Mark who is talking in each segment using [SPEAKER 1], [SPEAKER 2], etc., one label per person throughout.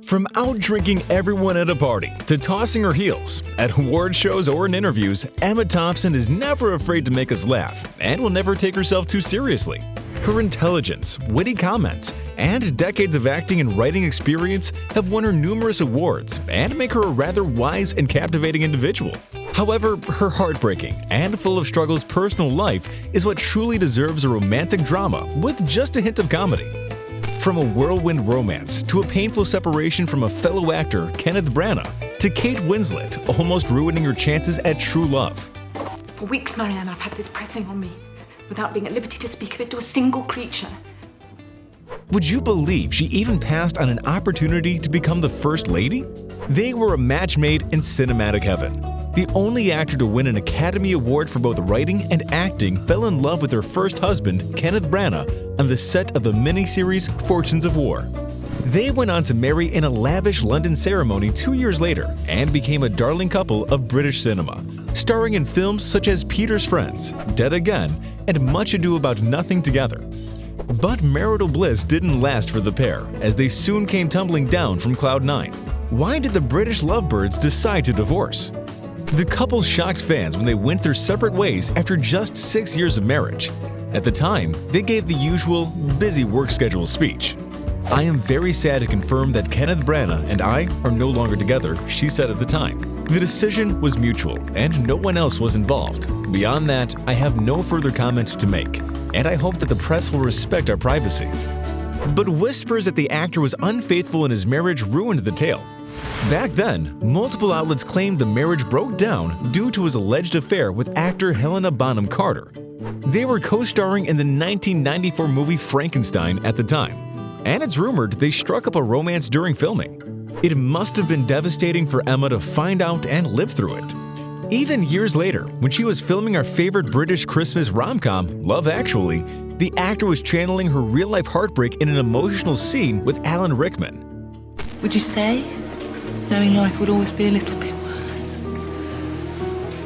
[SPEAKER 1] From out-drinking everyone at a party to tossing her heels, at award shows or in interviews, Emma Thompson is never afraid to make us laugh and will never take herself too seriously. Her intelligence, witty comments, and decades of acting and writing experience have won her numerous awards and make her a rather wise and captivating individual. However, her heartbreaking and full of struggles personal life is what truly deserves a romantic drama with just a hint of comedy. From a whirlwind romance to a painful separation from a fellow actor, Kenneth Branagh, to Kate Winslet almost ruining her chances at true love.
[SPEAKER 2] For weeks, Marianne, I've had this pressing on me, without being at liberty to speak of it to a single creature.
[SPEAKER 1] Would you believe she even passed on an opportunity to become the First Lady? They were a match made in cinematic heaven. The only actor to win an Academy Award for both writing and acting fell in love with her first husband, Kenneth Branagh, on the set of the miniseries Fortunes of War. They went on to marry in a lavish London ceremony 2 years later and became a darling couple of British cinema, starring in films such as Peter's Friends, Dead Again, and Much Ado About Nothing together. But marital bliss didn't last for the pair, as they soon came tumbling down from Cloud 9. Why did the British lovebirds decide to divorce? The couple shocked fans when they went their separate ways after just 6 years of marriage. At the time, they gave the usual busy work schedule speech. "I am very sad to confirm that Kenneth Branagh and I are no longer together," she said at the time. The decision was mutual, and no one else was involved. Beyond that, I have no further comments to make, and I hope that the press will respect our privacy. But whispers that the actor was unfaithful in his marriage ruined the tale. Back then, multiple outlets claimed the marriage broke down due to his alleged affair with actor Helena Bonham Carter. They were co-starring in the 1994 movie Frankenstein at the time, and it's rumored they struck up a romance during filming. It must have been devastating for Emma to find out and live through it. Even years later, when she was filming our favorite British Christmas rom-com, Love Actually, the actor was channeling her real-life heartbreak in an emotional scene with Alan Rickman.
[SPEAKER 3] Would you stay, knowing life would always be a little bit worse?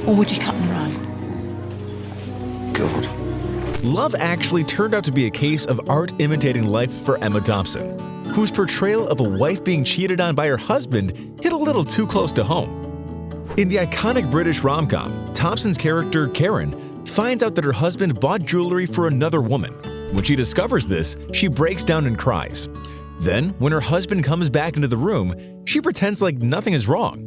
[SPEAKER 3] Or would you cut and run?
[SPEAKER 4] God.
[SPEAKER 1] Love Actually turned out to be a case of art imitating life for Emma Thompson, whose portrayal of a wife being cheated on by her husband hit a little too close to home. In the iconic British rom-com, Thompson's character, Karen, finds out that her husband bought jewelry for another woman. When she discovers this, she breaks down and cries. Then, when her husband comes back into the room, she pretends like nothing is wrong.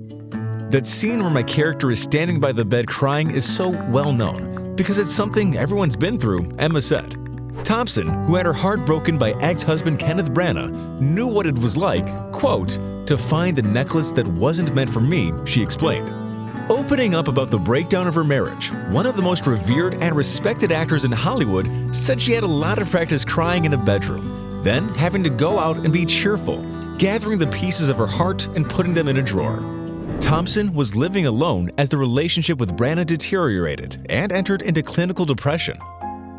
[SPEAKER 1] That scene where my character is standing by the bed crying is so well known because it's something everyone's been through, Emma said. Thompson, who had her heart broken by ex-husband Kenneth Branagh, knew what it was like, quote, "to find the necklace that wasn't meant for me," she explained. Opening up about the breakdown of her marriage, one of the most revered and respected actors in Hollywood said she had a lot of practice crying in a bedroom, then having to go out and be cheerful, gathering the pieces of her heart and putting them in a drawer. Thompson was living alone as the relationship with Branagh deteriorated and entered into clinical depression.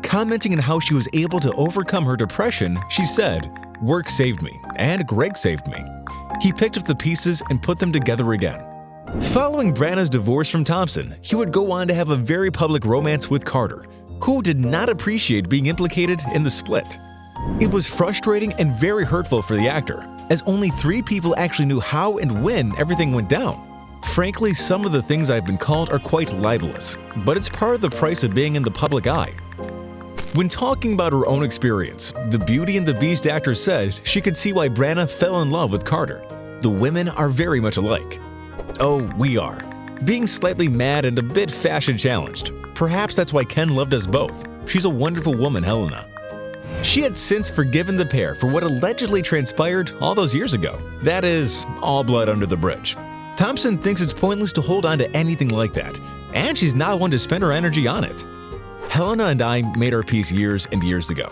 [SPEAKER 1] Commenting on how she was able to overcome her depression, she said, "Work saved me, and Greg saved me." He picked up the pieces and put them together again. Following Branagh's divorce from Thompson, he would go on to have a very public romance with Carter, who did not appreciate being implicated in the split. It was frustrating and very hurtful for the actor, as only 3 people actually knew how and when everything went down. Frankly, some of the things I've been called are quite libelous, but it's part of the price of being in the public eye. When talking about her own experience, the Beauty and the Beast actor said she could see why Branagh fell in love with Carter. The women are very much alike. Oh, we are. Being slightly mad and a bit fashion-challenged. Perhaps that's why Ken loved us both. She's a wonderful woman, Helena. She had since forgiven the pair for what allegedly transpired all those years ago. That is, all blood under the bridge. Thompson thinks it's pointless to hold on to anything like that, and she's not one to spend her energy on it. Helena and I made our peace years and years ago.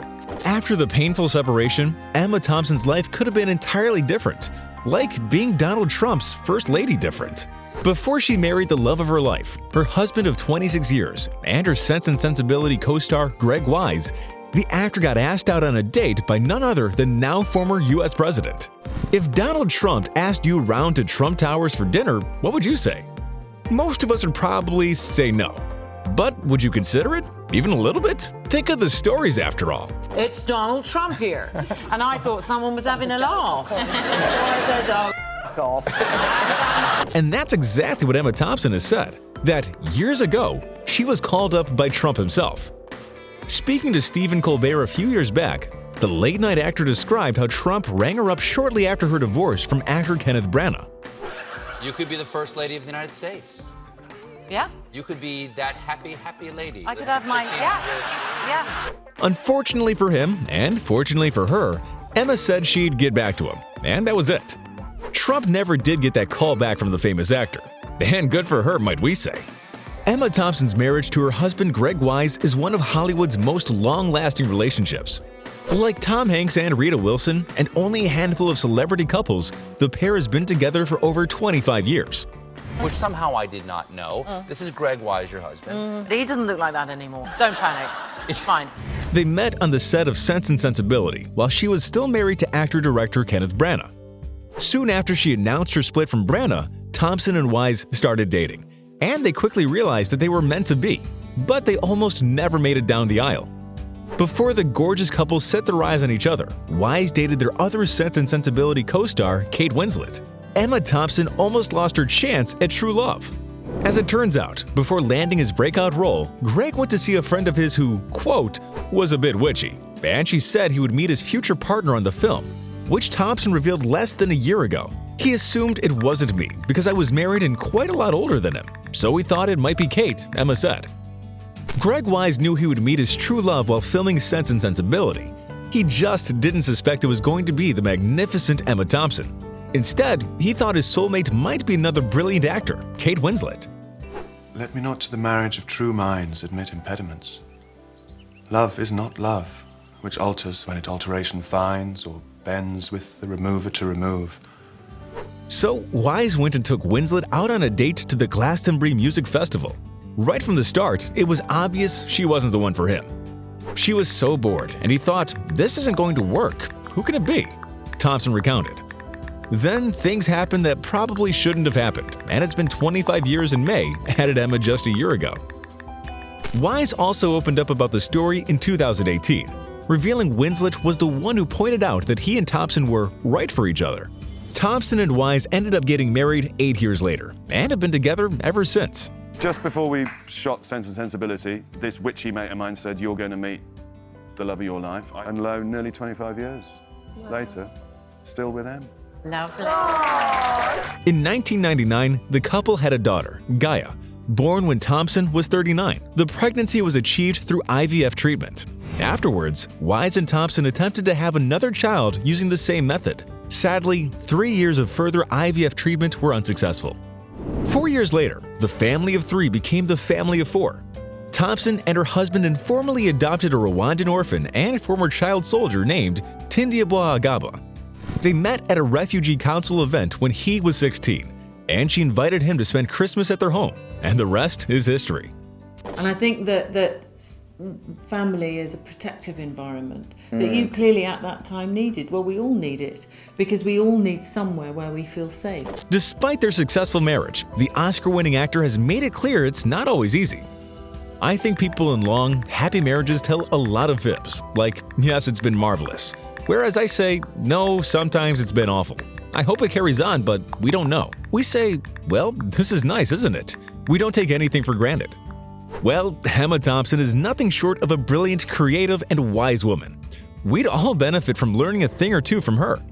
[SPEAKER 1] After the painful separation, Emma Thompson's life could have been entirely different, like being Donald Trump's First Lady different. Before she married the love of her life, her husband of 26 years, and her Sense and Sensibility co-star Greg Wise, the actor got asked out on a date by none other than now former US President. If Donald Trump asked you round to Trump Towers for dinner, what would you say? Most of us would probably say no. But would you consider it? Even a little bit? Think of the stories after all.
[SPEAKER 4] It's Donald Trump here. And I thought someone was having a laugh. So I said, oh, fuck off.
[SPEAKER 1] And that's exactly what Emma Thompson has said, that years ago, she was called up by Trump himself. Speaking to Stephen Colbert a few years back, the late-night actor described how Trump rang her up shortly after her divorce from actor Kenneth Branagh.
[SPEAKER 5] You could be the First Lady of the United States.
[SPEAKER 6] Yeah.
[SPEAKER 5] You could be that happy, happy lady.
[SPEAKER 6] I could have my, yeah.
[SPEAKER 1] Unfortunately for him, and fortunately for her, Emma said she'd get back to him, and that was it. Trump never did get that call back from the famous actor. And good for her, might we say. Emma Thompson's marriage to her husband Greg Wise is one of Hollywood's most long-lasting relationships. Like Tom Hanks and Rita Wilson, and only a handful of celebrity couples, the pair has been together for over 25 years.
[SPEAKER 5] Which somehow I did not know. This is Greg Wise, your husband.
[SPEAKER 4] He doesn't look like that anymore. Don't panic. It's fine.
[SPEAKER 1] They met on the set of Sense and Sensibility while she was still married to actor-director Kenneth Branagh. Soon after she announced her split from Branagh, Thompson and Wise started dating, and they quickly realized that they were meant to be, but they almost never made it down the aisle. Before the gorgeous couple set their eyes on each other, Wise dated their other Sense and Sensibility co-star, Kate Winslet. Emma Thompson almost lost her chance at true love. As it turns out, before landing his breakout role, Greg went to see a friend of his who, quote, was a bit witchy, and she said he would meet his future partner on the film, which Thompson revealed less than a year ago. He assumed it wasn't me because I was married and quite a lot older than him, so he thought it might be Kate, Emma said. Greg Wise knew he would meet his true love while filming Sense and Sensibility. He just didn't suspect it was going to be the magnificent Emma Thompson. Instead, he thought his soulmate might be another brilliant actor, Kate Winslet.
[SPEAKER 7] Let me not to the marriage of true minds admit impediments. Love is not love, which alters when it alteration finds, or bends with the remover to remove.
[SPEAKER 1] So Wise went and took Winslet out on a date to the Glastonbury Music Festival. Right from the start, it was obvious she wasn't the one for him. She was so bored, and he thought, this isn't going to work. Who can it be? Thompson recounted. Then things happened that probably shouldn't have happened, and it's been 25 years in May, added Emma just a year ago. Wise also opened up about the story in 2018, revealing Winslet was the one who pointed out that he and Thompson were right for each other. Thompson and Wise ended up getting married 8 years later, and have been together ever since.
[SPEAKER 8] Just before we shot Sense and Sensibility, this witchy mate of mine said, you're going to meet the love of your life. And lo, nearly 25 years later, still with him.
[SPEAKER 4] Lovely.
[SPEAKER 1] In 1999, the couple had a daughter, Gaia, born when Thompson was 39. The pregnancy was achieved through IVF treatment. Afterwards, Wise and Thompson attempted to have another child using the same method. Sadly, 3 years of further IVF treatment were unsuccessful. 4 years later, the family of 3 became the family of 4. Thompson and her husband informally adopted a Rwandan orphan and former child soldier named Tindiabwa Agaba. They met at a refugee council event when he was 16, and she invited him to spend Christmas at their home, and the rest is history.
[SPEAKER 3] And I think that family is a protective environment that you clearly at that time needed. Well, we all need it because we all need somewhere where we feel safe.
[SPEAKER 1] Despite their successful marriage, the Oscar-winning actor has made it clear it's not always easy. I think people in long, happy marriages tell a lot of fibs, like, yes, it's been marvelous. Whereas I say, no, sometimes it's been awful. I hope it carries on, but we don't know. We say, well, this is nice, isn't it? We don't take anything for granted. Well, Emma Thompson is nothing short of a brilliant, creative, and wise woman. We'd all benefit from learning a thing or two from her.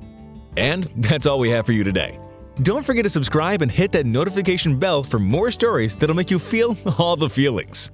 [SPEAKER 1] And that's all we have for you today. Don't forget to subscribe and hit that notification bell for more stories that'll make you feel all the feelings.